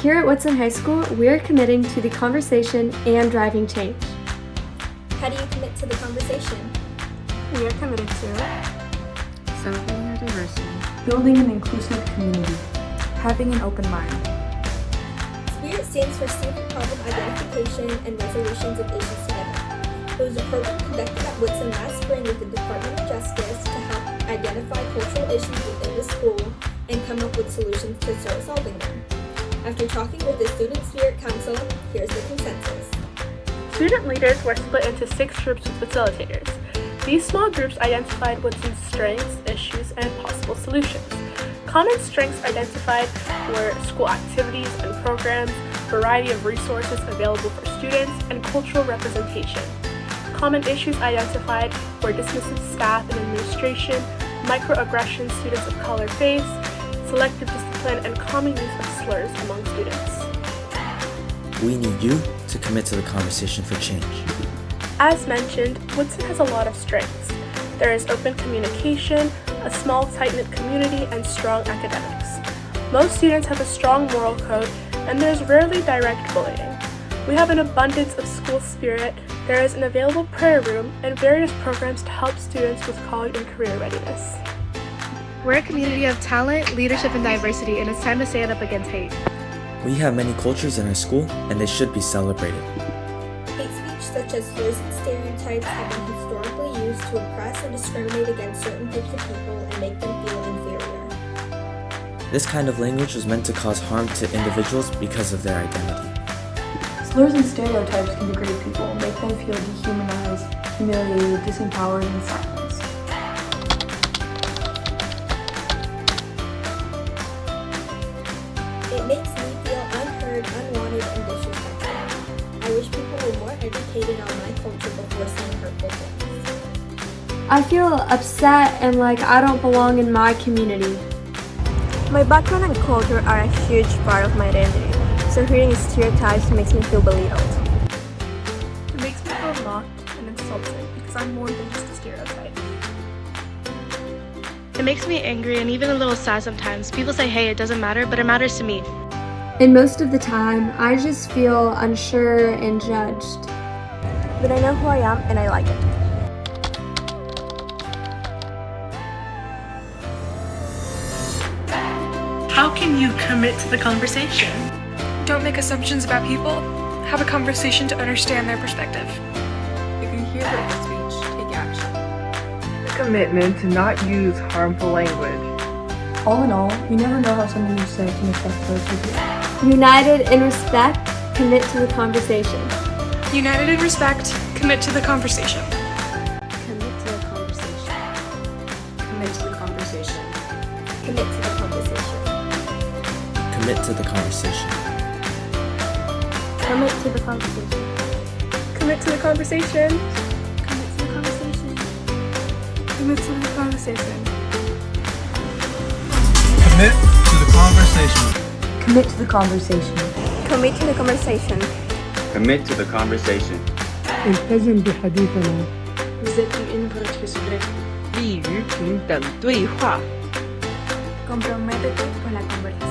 Here at Woodson High School, we are committing to the conversation and driving change. How do you commit to the conversation? We are committed to celebrating our diversity, building an inclusive community, having an open mind. SPIRIT stands for Student Problem Identification and Resolutions of Issues Together. It was a program conducted at Woodson last spring with the Department of Justice to help identify cultural issues within the school and come up with solutions to start solving them. After talking with the Student Spirit Council, here's the consensus. Student leaders were split into 6 groups with facilitators. These small groups identified Woodson's strengths, issues, and possible solutions. Common strengths identified were school activities and programs, variety of resources available for students, and cultural representation. Common issues identified were dismissive staff and administration, microaggressions students of color face, selective discipline, and common use of slurs among students. We need you to commit to the conversation for change. As mentioned, Woodson has a lot of strengths. There is open communication, a small, tight-knit community, and strong academics. Most students have a strong moral code, and there's rarely direct bullying. We have an abundance of school spirit, there is an available prayer room, and various programs to help students with college and career readiness. We're a community of talent, leadership, and diversity, and it's time to stand up against hate. We have many cultures in our school, and they should be celebrated. Hate speech such as slurs and stereotypes have been historically used to oppress and discriminate against certain groups of people and make them feel inferior. This kind of language was meant to cause harm to individuals because of their identity. Slurs and stereotypes can degrade people, make them feel dehumanized, humiliated, disempowered, and silenced. It makes me feel unheard, unwanted, and disrespected. I wish people were more educated on my culture before saying hurtful things. I feel upset and like I don't belong in my community. My background and culture are a huge part of my identity, so hearing stereotypes makes me feel belittled. It makes me feel mocked and insulted because I'm more than just a stereotype. It makes me angry and even a little sad sometimes. People say, hey, it doesn't matter, but it matters to me. And most of the time, I just feel unsure and judged. But I know who I am and I like it. How can you commit to the conversation? Don't make assumptions about people. Have a conversation to understand their perspective. If you hear hurtful speech, take action. A commitment to not use harmful language. All in all, you never know how something you say can affect those with you. United in respect, commit to the conversation. United in respect, commit to the conversation. commit to the conversation, Commit to the conversation. Commit to the conversation. Commit to the conversation. Commit to the conversation. Commit to the conversation. Commit to the conversation. Commit to the conversation. Commit to the conversation. Commit to the conversation. Commit to the conversation. التزم بحديثنا. Vous êtes une pour être secret. 利于平等对话。Comprométete con la conversación.